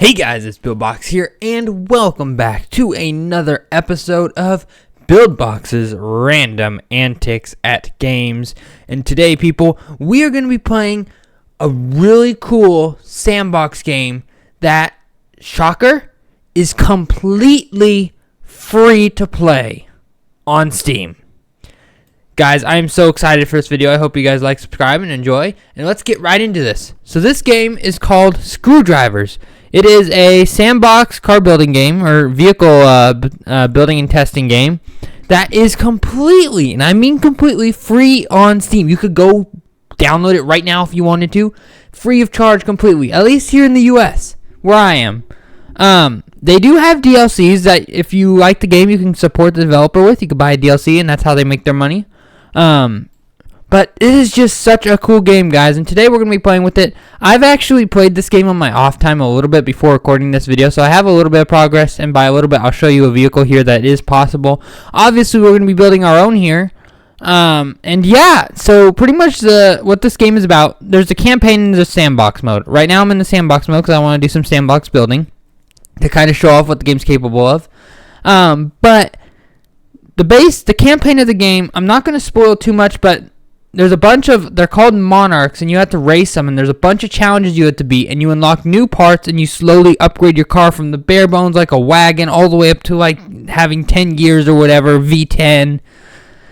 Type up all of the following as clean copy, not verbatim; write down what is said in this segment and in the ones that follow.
Hey guys, it's BuildBox here, and welcome back to another episode of BuildBox's Random Antics at Games. And today, people, we are going to be playing a really cool sandbox game that, shocker, is completely free to play on Steam. Guys, I am so excited for this video. I hope you guys like, subscribe, and enjoy. And let's get right into this. So this game is called Screwdrivers. It is a sandbox car building game, or vehicle building and testing game, that is completely, and I mean completely, free on Steam. You could go download it right now if you wanted to, free of charge completely, at least here in the US, where I am. They do have DLCs that if you like the game, you can support the developer with. You can buy a DLC, and that's how they make their money. But it is just such a cool game, guys, and today we're going to be playing with it. I've actually played this game on my off time a little bit before recording this video, so I have a little bit of progress, and by a little bit, I'll show you a vehicle here that is possible. Obviously, we're going to be building our own here, and yeah, so pretty much what this game is about, there's a campaign and there's a sandbox mode. Right now, I'm in the sandbox mode because I want to do some sandbox building to kind of show off what the game's capable of, but the campaign of the game, I'm not going to spoil too much, but there's a bunch of, they're called monarchs, and you have to race them, and there's a bunch of challenges you have to beat, and you unlock new parts, and you slowly upgrade your car from the bare bones, like a wagon, all the way up to, like, having 10 gears or whatever, V10.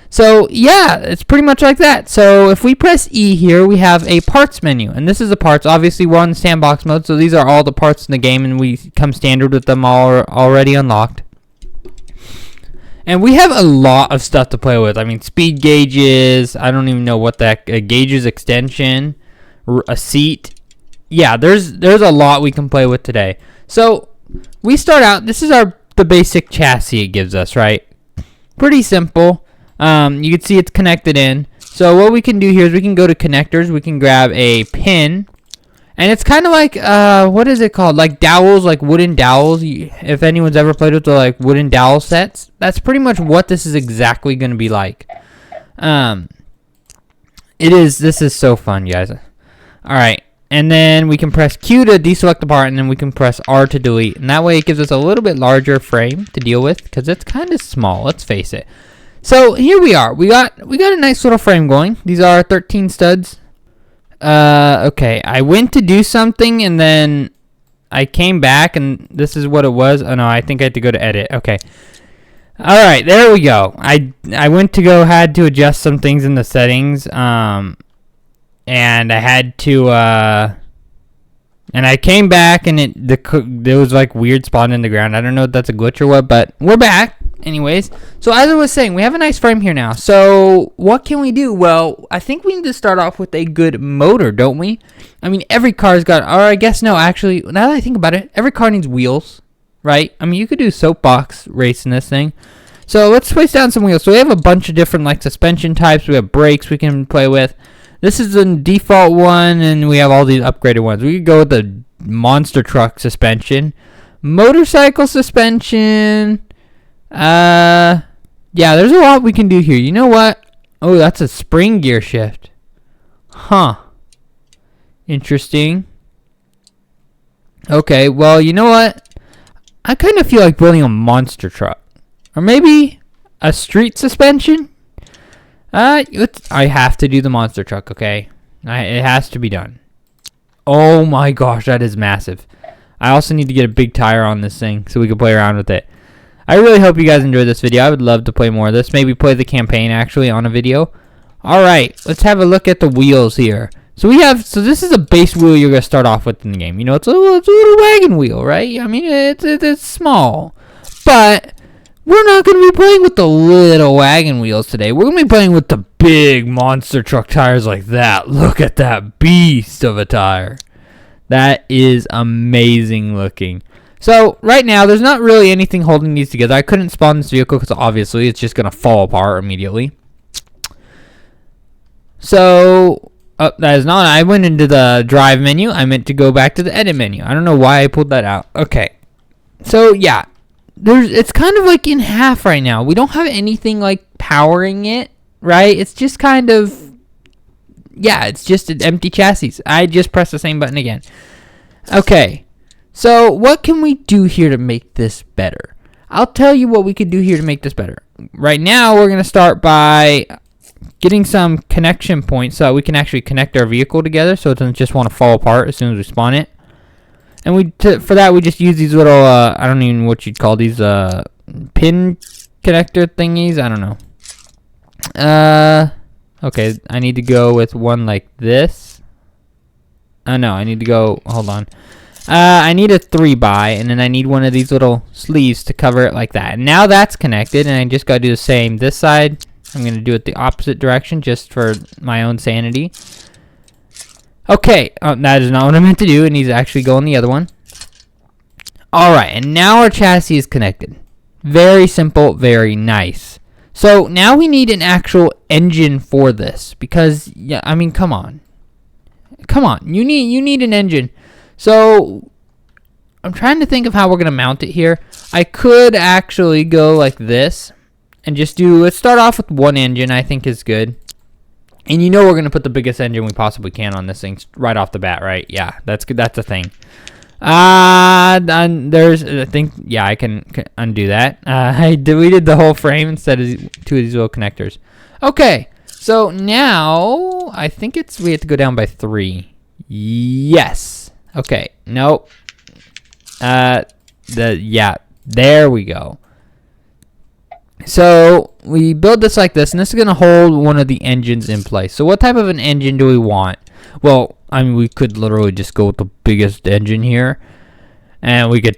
So, yeah, it's pretty much like that. So, if we press E here, we have a parts menu, and this is the parts. Obviously, we're on the sandbox mode, so these are all the parts in the game, and we come standard with them all already unlocked. And we have a lot of stuff to play with. I mean, speed gauges. I don't even know what that gauges extension, a seat. Yeah, there's a lot we can play with today. So we start out. This is the basic chassis it gives us, right? Pretty simple. You can see it's connected in. So what we can do here is we can go to connectors. We can grab a pin. And it's kind of like, what is it called? Like dowels, like wooden dowels. If anyone's ever played with the like wooden dowel sets, that's pretty much what this is exactly going to be like. This is so fun, guys. All right. And then we can press Q to deselect the part, and then we can press R to delete. And that way it gives us a little bit larger frame to deal with because it's kind of small, let's face it. So here we are. We got a nice little frame going. These are 13 studs. Okay, I went to do something and then I came back and this is what it was. Oh no, I think I had to go to edit. Okay. Alright, there we go. I had to adjust some things in the settings, and I had to, and I came back and there was like weird spawn in the ground. I don't know if that's a glitch or what, but we're back. Anyways, so as I was saying, we have a nice frame here now. So what can we do? Well, I think we need to start off with a good motor, don't we? I mean, every car's got, or I guess no, actually, now that I think about it, every car needs wheels, right? I mean, you could do soapbox race in this thing. So let's place down some wheels. So we have a bunch of different like suspension types. We have brakes we can play with. This is the default one, and we have all these upgraded ones. We could go with the monster truck suspension, motorcycle suspension. Yeah, there's a lot we can do here. You know what? Oh, that's a spring gear shift. Huh. Interesting. Okay, well, you know what? I kind of feel like building a monster truck. Or maybe a street suspension? I have to do the monster truck, okay? It has to be done. Oh my gosh, that is massive. I also need to get a big tire on this thing so we can play around with it. I really hope you guys enjoyed this video. I would love to play more of this. Maybe play the campaign actually on a video. Alright, let's have a look at the wheels here. So this is a base wheel you're going to start off with in the game. You know, it's a little wagon wheel, right? I mean, it's small. But we're not going to be playing with the little wagon wheels today. We're going to be playing with the big monster truck tires like that. Look at that beast of a tire. That is amazing looking. So, right now, there's not really anything holding these together. I couldn't spawn this vehicle because obviously it's just going to fall apart immediately. So, that is not. I went into the drive menu. I meant to go back to the edit menu. I don't know why I pulled that out. Okay. So, yeah. It's kind of like in half right now. We don't have anything like powering it, right? It's just kind of, yeah, it's just an empty chassis. I just pressed the same button again. Okay. So what can we do here to make this better? I'll tell you what we could do here to make this better. Right now, we're going to start by getting some connection points so that we can actually connect our vehicle together so it doesn't just want to fall apart as soon as we spawn it. And for that, we just use these little, I don't even know what you'd call these, pin connector thingies. I don't know. Okay, I need to go with one like this. No, I need to go, hold on. I need a 3x, and then I need one of these little sleeves to cover it like that. And now that's connected, and I just got to do the same. This side, I'm going to do it the opposite direction just for my own sanity. Okay, that is not what I meant to do. It needs to actually go on the other one. Alright, and now our chassis is connected. Very simple, very nice. So now we need an actual engine for this because, yeah, I mean, come on. Come on, you need an engine. So I'm trying to think of how we're going to mount it here. I could actually go like this and just let's start off with one engine. I think is good. And you know we're going to put the biggest engine we possibly can on this thing right off the bat, right? Yeah, that's good. That's a thing. I think, yeah, I can undo that. I deleted the whole frame instead of two of these little connectors. Okay, so now I think we have to go down by 3. Yes. Okay, nope. Yeah, there we go. So we build this like this, and this is going to hold one of the engines in place. So what type of an engine do we want? Well, I mean, we could literally just go with the biggest engine here, and we could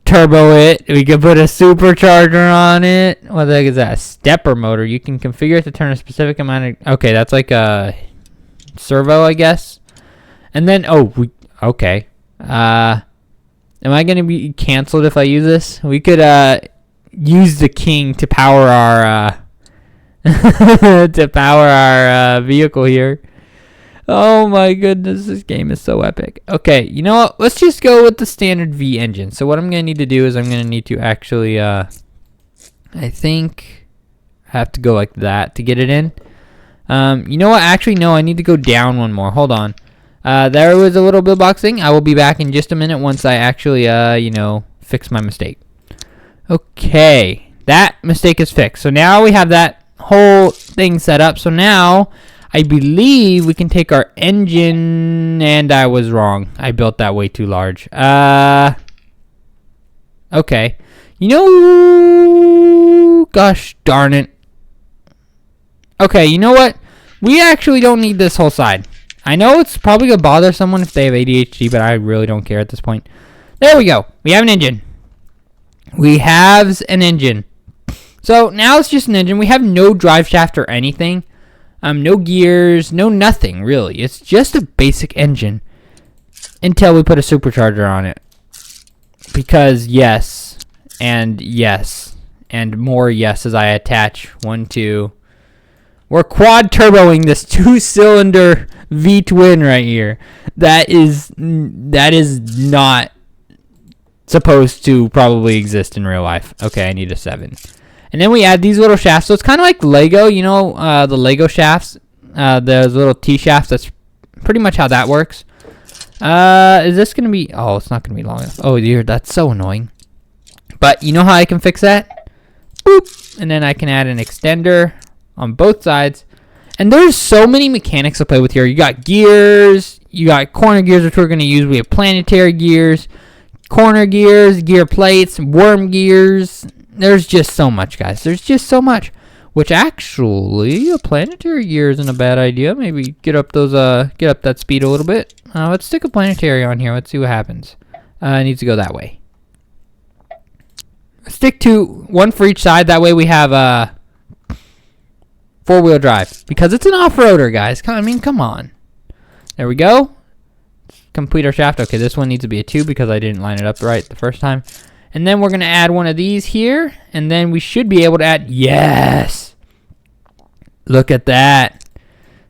turbo it. We could put a supercharger on it. What the heck is that? A stepper motor. You can configure it to turn a specific amount of... Okay, that's like a servo, I guess. And then, okay. Am I going to be canceled if I use this? We could use the king to power our vehicle here. Oh my goodness, this game is so epic. Okay, you know what? Let's just go with the standard V engine. So what I'm going to need to do is I'm going to need to actually, I think I have to go like that to get it in. You know what? Actually, no, I need to go down one more. Hold on. There was a little build box thing. I will be back in just a minute once I actually, fix my mistake. Okay, that mistake is fixed. So now we have that whole thing set up. So now I believe we can take our engine, and I was wrong. I built that way too large. Okay. You know, gosh darn it. Okay, you know what? We actually don't need this whole side. I know it's probably going to bother someone if they have ADHD, but I really don't care at this point. There we go. We have an engine. We have an engine. So now it's just an engine. We have no drive shaft or anything. No gears, no nothing, really. It's just a basic engine until we put a supercharger on it. Because yes, and more yes as I attach 1, 2. We're quad turboing this 2-cylinder V-twin right here. That is not supposed to probably exist in real life. Okay, I need a 7. And then we add these little shafts. So it's kind of like Lego, you know, the Lego shafts. Those little T-shafts. That's pretty much how that works. Is this going to be... Oh, it's not going to be long enough. Oh, dear, that's so annoying. But you know how I can fix that? Boop. And then I can add an extender on both sides. And there's so many mechanics to play with here. You got gears. You got corner gears, which we're going to use. We have planetary gears, corner gears, gear plates, worm gears. There's just so much, guys. There's just so much. Which actually, a planetary gear isn't a bad idea. Maybe get up that speed a little bit. Let's stick a planetary on here. Let's see what happens. It needs to go that way. Stick to one for each side. That way we have 4-wheel drive. Because it's an off-roader, guys. I mean, come on. There we go. Complete our shaft. Okay, this one needs to be a 2 because I didn't line it up right the first time. And then we're going to add one of these here. And then we should be able to add... Yes! Look at that.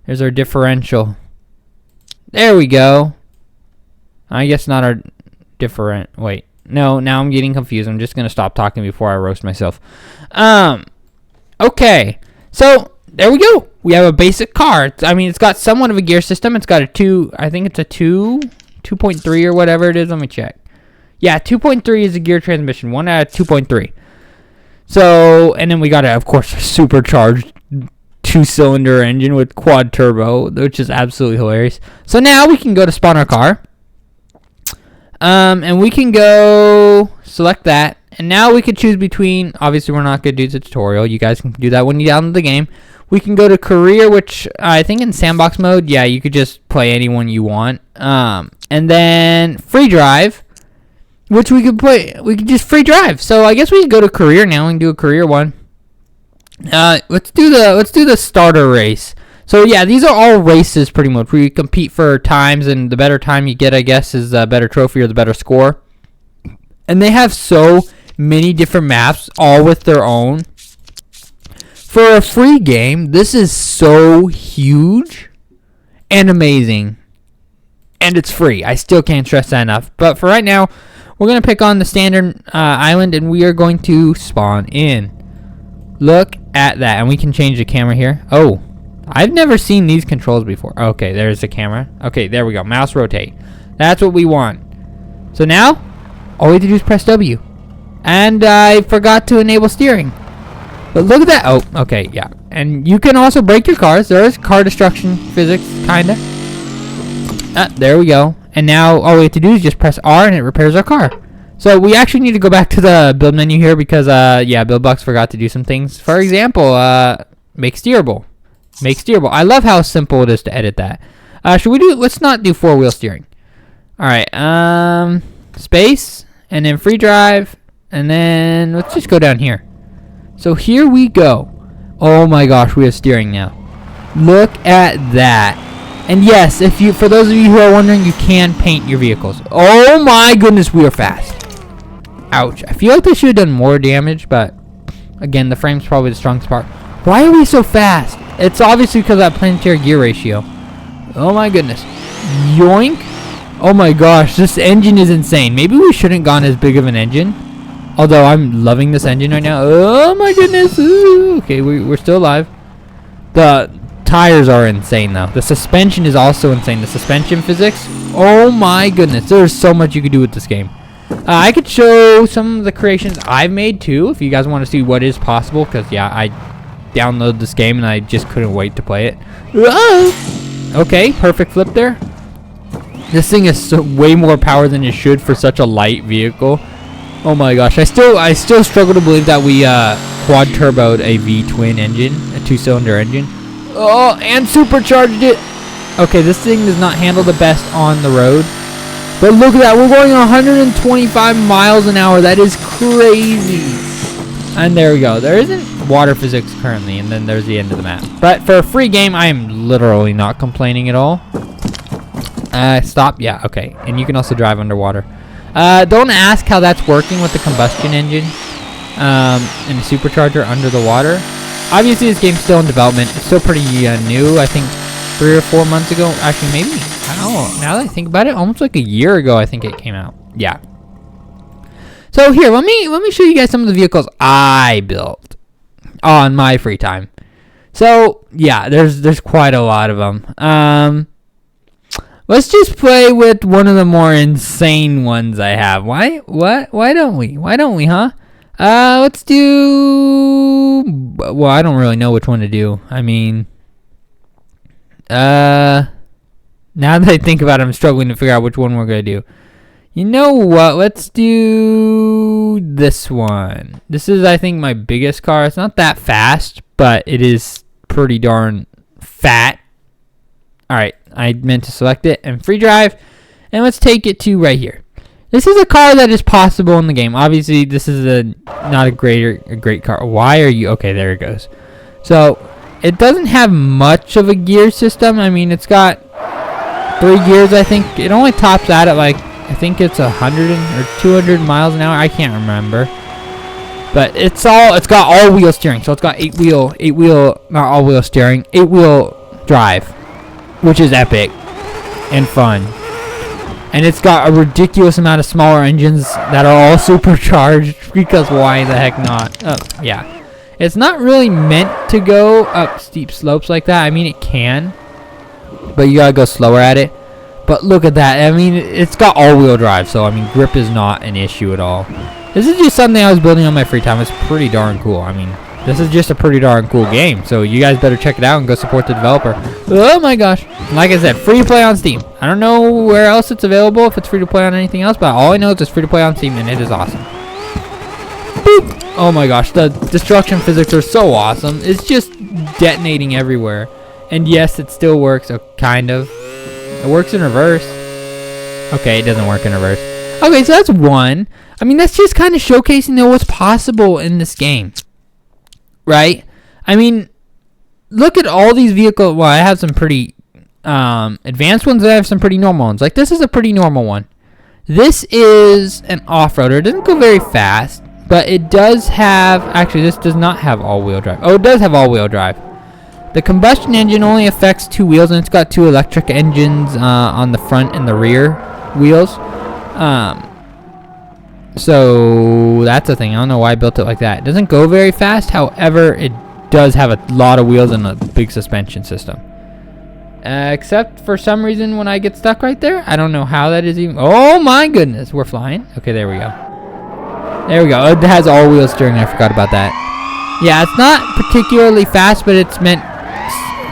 There's our differential. There we go. I guess not our different... Wait. No, now I'm getting confused. I'm just going to stop talking before I roast myself. Okay. So, there we go. We have a basic car. It's got somewhat of a gear system. It's got a 2... I think it's a 2.3 or whatever it is. Let me check. Yeah, 2.3 is a gear transmission. 1 out of 2.3. So, and then we got a, of course, supercharged 2-cylinder engine with quad turbo, which is absolutely hilarious. So now we can go to spawn our car. And we can go select that. And now we can choose between, obviously we're not going to do the tutorial. You guys can do that when you download the game. We can go to career, which I think in sandbox mode, yeah, you could just play anyone you want. And then free drive, which we could just free drive. So I guess we can go to career now and do a career one. Let's do the starter race. So yeah, these are all races pretty much where you compete for times, and the better time you get, I guess, is the better trophy or the better score. And they have so many different maps, all with their own. For a free game, this is so huge and amazing. And it's free. I still can't stress that enough. But for right now, we're going to pick on the standard island, and we are going to spawn in. Look at that. And we can change the camera here. Oh, I've never seen these controls before. Okay, there's the camera. Okay, there we go. Mouse rotate. That's what we want. So now, all we have to do is press W. And I forgot to enable steering. But look at that. Oh, okay, yeah. And you can also break your cars. There is car destruction physics, kinda. There we go. And now all we have to do is just press R and it repairs our car. So we actually need to go back to the build menu here because, yeah, BuildBox forgot to do some things. For example, make steerable. Make steerable. I love how simple it is to edit that. Should we do, let's not do 4-wheel steering. Alright, space, and then free drive, and then let's just go down here. So here we go. Oh my gosh, we have steering now. Look at that. And yes, if you, for those of you who are wondering, you can paint your vehicles. Oh my goodness, we are fast. Ouch. I feel like they should have done more damage, but again, the frame's probably the strongest part. Why are we so fast? It's obviously because of that planetary gear ratio. Oh my goodness. Yoink. Oh my gosh, this engine is insane. Maybe we shouldn't gone as big of an engine. Although I'm loving this engine right now. Oh my goodness. Ooh. Okay, we're still alive. The tires are insane though. The suspension is also insane. The suspension physics. Oh my goodness. There's so much you could do with this game. I could show some of the creations I've made too, if you guys want to see what is possible. Because yeah, I downloaded this game and I just couldn't wait to play it. Whoa! Okay, perfect flip there. This thing is so way more power than it should for such a light vehicle. Oh my gosh, I still struggle to believe that we quad turboed a V-twin engine, a 2-cylinder engine. Oh, and supercharged it. Okay, this thing does not handle the best on the road. But look at that, we're going 125 miles an hour. That is crazy. And there we go. There isn't water physics currently, and then there's the end of the map. But for a free game, I am literally not complaining at all. Stop. Yeah, okay. And you can also drive underwater. Don't ask how that's working with the combustion engine and the supercharger under the water. Obviously, this game's still in development. It's still pretty new. I think 3 or 4 months ago. Actually, maybe, I don't know. Now that I think about it, almost like a year ago, I think it came out. Yeah. So here, let me show you guys some of the vehicles I built on my free time. So yeah, there's quite a lot of them. Let's just play with one of the more insane ones I have. Why don't we, huh? Let's do, well, I don't really know which one to do. I mean, now that I think about it, I'm struggling to figure out which one we're going to do. You know what? Let's do this one. This is, I think, my biggest car. It's not that fast, but it is pretty darn fat. Alright, I meant to select it and free drive. And let's take it to right here. This is a car that is possible in the game. Obviously, this is not a great car. Why are you... Okay, there it goes. So, it doesn't have much of a gear system. I mean, it's got 3 gears, I think. It only tops out at like... I think it's 100 or 200 miles an hour. I can't remember. But it's got all-wheel steering. So it's got 8-wheel, not all-wheel steering, 8-wheel drive, which is epic and fun. And it's got a ridiculous amount of smaller engines that are all supercharged, because why the heck not? Oh, yeah. It's not really meant to go up steep slopes like that. I mean, it can, but you gotta go slower at it. But look at that. I mean, it's got all-wheel drive, so I mean, grip is not an issue at all. This is just something I was building on my free time. It's pretty darn cool. I mean, this is just a pretty darn cool game. So you guys better check it out and go support the developer. Oh my gosh. Like I said, free to play on Steam. I don't know where else it's available, if it's free to play on anything else, but all I know is it's free to play on Steam, and it is awesome. Boop. Oh my gosh, the destruction physics are so awesome. It's just detonating everywhere. And yes, it still works, kind of. It works in reverse. Okay, it doesn't work in reverse. Okay, so that's one. I mean, that's just kind of showcasing what's possible in this game. Right? I mean, look at all these vehicles. Well, I have some pretty advanced ones, and I have some pretty normal ones. Like, this is a pretty normal one. This is an off-roader. It doesn't go very fast, but it does have... Actually, this does not have all-wheel drive. Oh, it does have all-wheel drive. The combustion engine only affects 2 wheels, and it's got 2 electric engines on the front and the rear wheels. So that's a thing. I don't know why I built it like that. It doesn't go very fast. However, it does have a lot of wheels and a big suspension system. Except for some reason when I get stuck right there. I don't know how that is even. Oh my goodness. We're flying. Okay, there we go. There we go. It has all-wheel steering. I forgot about that. Yeah, it's not particularly fast, but it's meant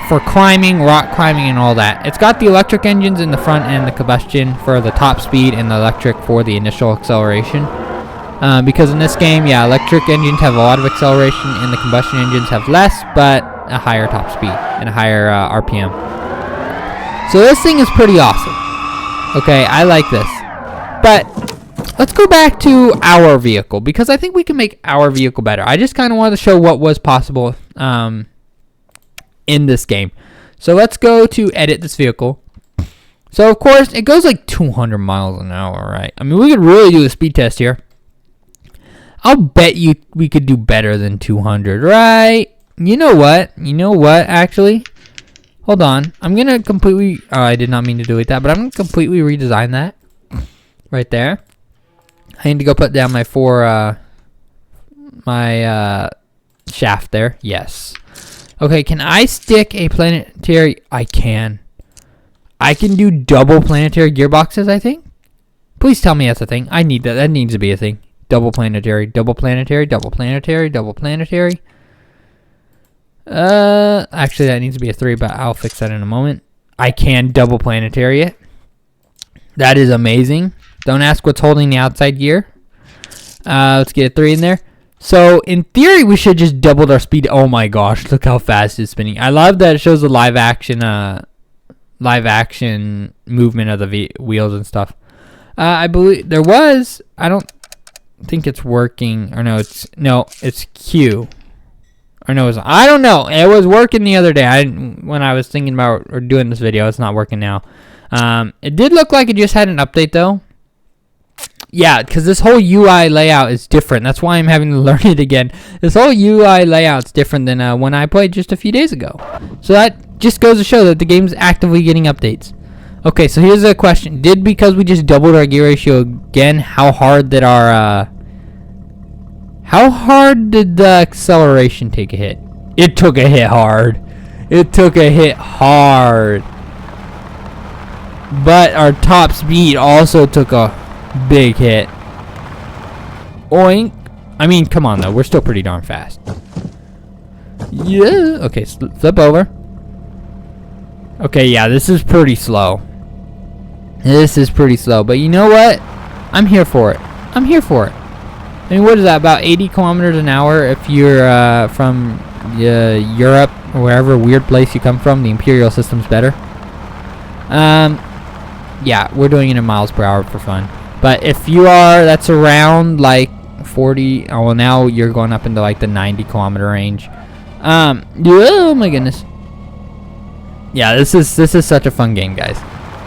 for climbing, rock climbing, and all that. It's got the electric engines in the front and the combustion for the top speed, and the electric for the initial acceleration. Because in this game, yeah, electric engines have a lot of acceleration, and the combustion engines have less, but a higher top speed and a higher RPM. So this thing is pretty awesome. Okay, I like this. But let's go back to our vehicle, because I think we can make our vehicle better. I just kind of wanted to show what was possible in this game. So let's go to edit this vehicle. So of course it goes like 200 miles an hour, right? I mean, we could really do a speed test here. I'll bet you we could do better than 200, right? You know what? Actually, hold on. I'm gonna completely. Oh, I did not mean to delete that, but I'm gonna completely redesign that right there. I need to go put down my shaft there. Yes. Okay, can I stick a planetary? I can. I can do double planetary gearboxes, I think. Please tell me that's a thing. I need that. That needs to be a thing. Double planetary, double planetary, double planetary, double planetary. Actually, that needs to be a 3, but I'll fix that in a moment. I can double planetary it. That is amazing. Don't ask what's holding the outside gear. Let's get a 3 in there. So, in theory, we should just double our speed. Oh my gosh, look how fast it's spinning. I love that it shows the live action movement of the wheels and stuff. I believe there was, I don't think it's working, or no, it's Q. Or no, I don't know. It was working the other day. When I was thinking about or doing this video, it's not working now. It did look like it just had an update though. Yeah, because this whole UI layout is different. That's why I'm having to learn it again. This whole UI layout's different than when I played just a few days ago. So that just goes to show that the game's actively getting updates. Okay, so here's a question. Because we just doubled our gear ratio again, how hard did the acceleration take a hit? It took a hit hard. It took a hit hard. But our top speed also took a big hit. Oink. I mean, come on though. We're still pretty darn fast. Yeah. Okay, flip over. Okay, yeah, this is pretty slow. This is pretty slow. But you know what? I'm here for it. I'm here for it. I mean, what is that? About 80 kilometers an hour if you're from Europe or wherever weird place you come from. The Imperial system's better. Yeah, we're doing it in miles per hour for fun. But if you are, that's around like 40. Oh, well, now you're going up into like the 90 kilometer range. Oh my goodness. Yeah, this is such a fun game, guys.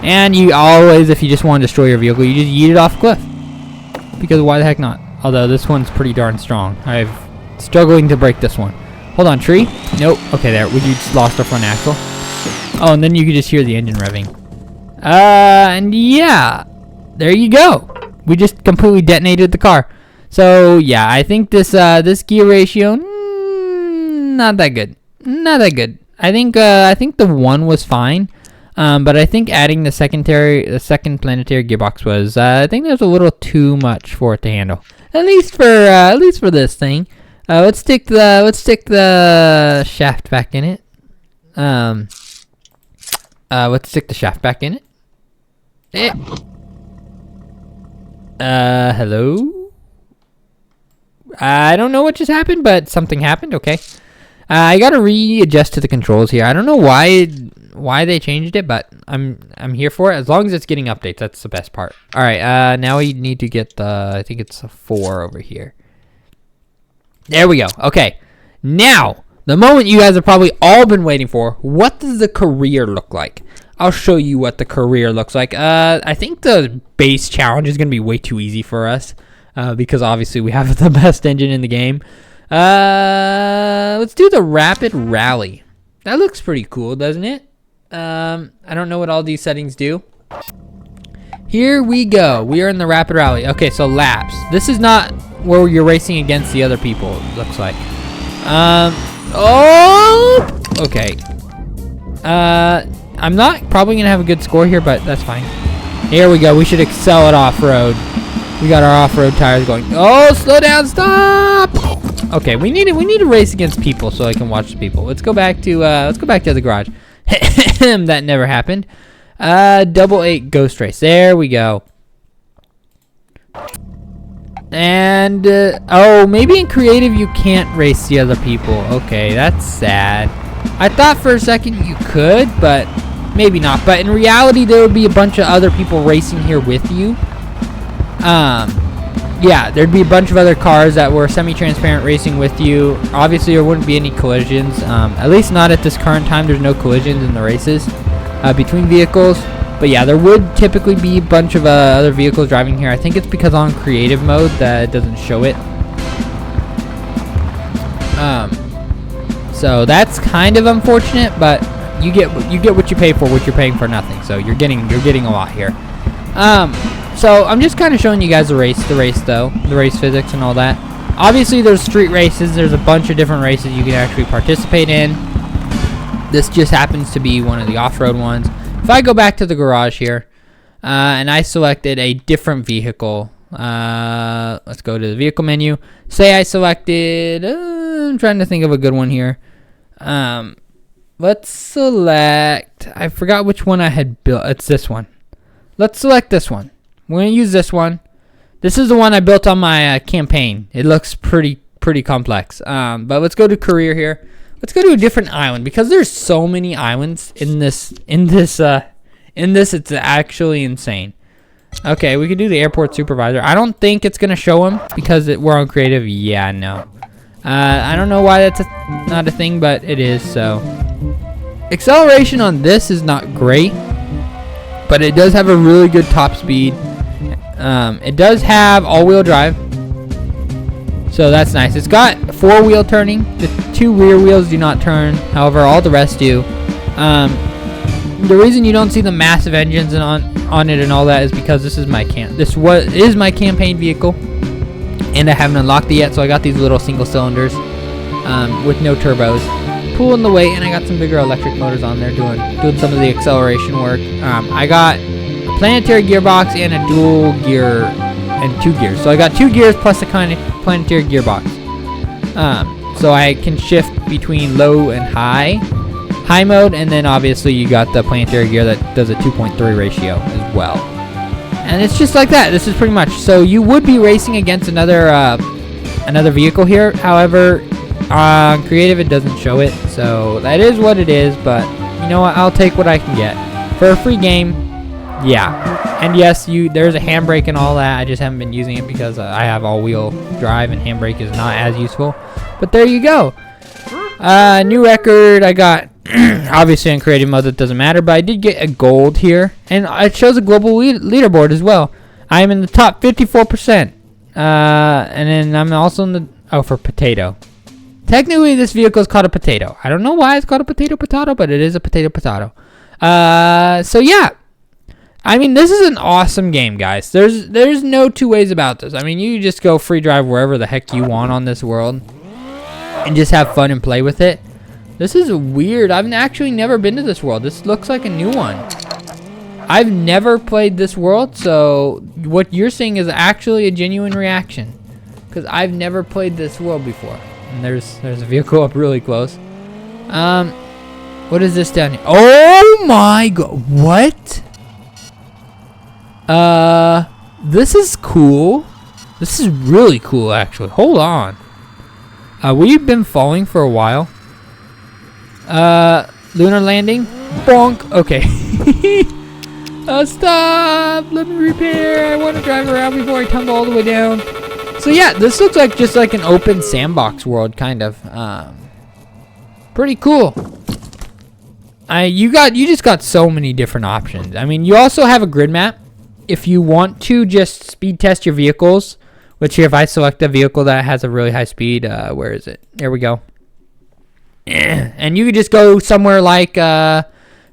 And you always, if you just want to destroy your vehicle, you just yeet it off a cliff. Because why the heck not? Although this one's pretty darn strong. I'm struggling to break this one. Hold on, tree. Nope. Okay, there. We just lost our front axle. Oh, and then you can just hear the engine revving. And yeah. There you go. We just completely detonated the car. So yeah, I think this gear ratio, not that good. Not that good. I think the 1 was fine. But I think adding the second planetary gearbox was, I think that was a little too much for it to handle. At least for this thing. Let's stick the shaft back in it. Let's stick the shaft back in it. Hello? I don't know what just happened, but something happened. Okay. I gotta readjust to the controls here. I don't know why they changed it, but I'm here for it. As long as it's getting updates, that's the best part. All right. Now we need to get I think it's a 4 over here. There we go. Okay. Now, the moment you guys have probably all been waiting for. What does the career look like? I'll show you what the career looks like. I think the base challenge is gonna be way too easy for us, because obviously we have the best engine in the game. Let's do the rapid rally. That looks pretty cool, doesn't it? I don't know what all these settings do. Here we go. We are in the rapid rally. Okay, so laps. This is not where you're racing against the other people, it looks like. Okay. I'm not probably gonna have a good score here, but that's fine. Here we go. We should excel at off-road. We got our off-road tires going. Oh, slow down, stop! Okay, we need to race against people so I can watch the people. Let's go back to the garage. That never happened. 888 ghost race. There we go. And oh, maybe in creative you can't race the other people. Okay, that's sad. I thought for a second you could, but maybe not. But in reality, there would be a bunch of other people racing here with you. Yeah, there'd be a bunch of other cars that were semi-transparent racing with you. Obviously, there wouldn't be any collisions. At least not at this current time. There's no collisions in the races between vehicles. But yeah, there would typically be a bunch of other vehicles driving here. I think it's because on creative mode that it doesn't show it. So that's kind of unfortunate, but you get what you pay for. What you're paying for nothing. So you're getting a lot here. So I'm just kind of showing you guys the race physics and all that. Obviously, there's street races. There's a bunch of different races you can actually participate in. This just happens to be one of the off-road ones. If I go back to the garage here, and I selected a different vehicle, let's go to the vehicle menu. Say I selected, I'm trying to think of a good one here. Let's select, I forgot which one I had built. It's this one. Let's select this one. We're going to use this one. This is the one I built on my campaign. It looks pretty complex. But let's go to career here. Let's go to a different island because there's so many islands in this. It's actually insane. Okay, we can do the airport supervisor. I don't think it's gonna show him because we're on creative. Yeah, no. I don't know why that's not a thing, but it is. So acceleration on this is not great, but it does have a really good top speed. It does have all-wheel drive. So that's nice. It's got 4-wheel turning. The 2 rear wheels do not turn. However, all the rest do. The reason you don't see the massive engines on it and all that is because this is my campaign vehicle, and I haven't unlocked it yet. So I got these little single cylinders with no turbos, pulling the weight, and I got some bigger electric motors on there doing some of the acceleration work. I got a planetary gearbox and a dual gear and 2 gears. So I got 2 gears plus a kind of planetary gearbox. So I can shift between low and high mode, and then obviously you got the planetary gear that does a 2.3 ratio as well. And it's just like that. This is pretty much. So you would be racing against another vehicle here. However, on creative it doesn't show it. So that is what it is. But you know what? I'll take what I can get for a free game. Yeah. And yes, there's a handbrake and all that. I just haven't been using it because I have all-wheel drive and handbrake is not as useful. But there you go. New record. I got obviously in creative mode it doesn't matter, but I did get a gold here, and it shows a global leaderboard as well. I am in the top 54%. And then I'm also in the for potato. Technically, this vehicle is called a potato. I don't know why it's called a potato, but it is a potato. So yeah. I mean, this is an awesome game, guys. There's no two ways about this. I mean, you just go free drive wherever the heck you want on this world and just have fun and play with it. This is weird. I've actually never been to this world. This looks like a new one. I've never played this world, so what you're saying is actually a genuine reaction. Because I've never played this world before. And there's a vehicle up really close. What is this down here? Oh my god. What? This is cool. This is really cool, actually. Hold on. We've been falling for a while. Lunar landing. Bonk. Okay. Stop. Let me repair. I want to drive around before I tumble all the way down. So yeah, this looks like just like an open sandbox world, kind of. Pretty cool. You just got so many different options. I mean, you also have a grid map. If you want to just speed test your vehicles, which here if I select a vehicle that has a really high speed, where is it? There we go. And you could just go somewhere like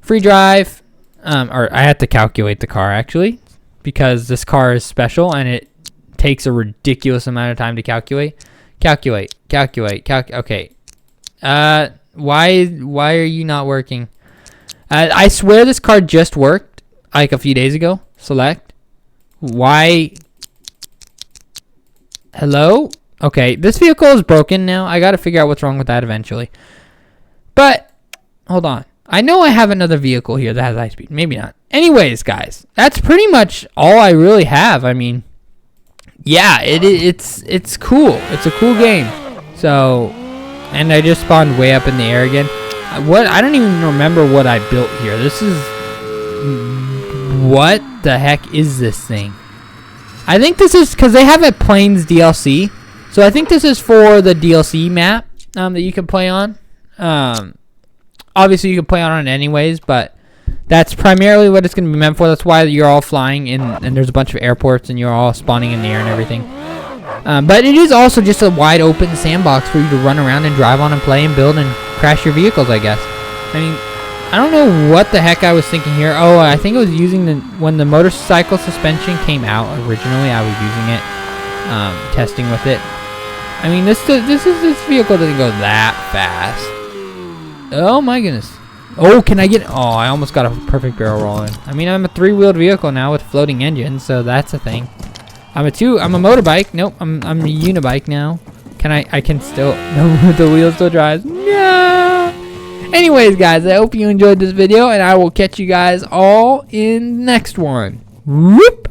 free drive, or I have to calculate the car actually, because this car is special and it takes a ridiculous amount of time to calculate. Okay. Why are you not working? I swear this car just worked like a few days ago. Select. Why? Hello? Okay, this vehicle is broken now. I gotta figure out what's wrong with that eventually. But, hold on. I know I have another vehicle here that has high speed. Maybe not. Anyways, guys, that's pretty much all I really have. I mean, yeah, it's cool. It's a cool game. So, and I just spawned way up in the air again. I don't even remember what I built here. This is... What the heck is this thing? I think this is because they have a Planes DLC. So I think this is for the DLC map that you can play on. Obviously you can play on it anyways, but that's primarily what it's going to be meant for. That's why you're all flying in, and there's a bunch of airports, and you're all spawning in the air and everything. But it is also just a wide open sandbox for you to run around and drive on and play and build and crash your vehicles, I guess. I mean, I don't know what the heck I was thinking here. Oh, I think it was using when the motorcycle suspension came out originally, I was using it, testing with it. I mean, this vehicle doesn't go that fast. Oh my goodness. Oh, can I get... Oh, I almost got a perfect barrel roll in. I mean, I'm a 3-wheeled vehicle now with floating engines, so that's a thing. I'm a motorbike. Nope, I'm a unibike now. I can still... No, the wheel still drives. No! Anyways, guys, I hope you enjoyed this video, and I will catch you guys all in the next one. Whoop!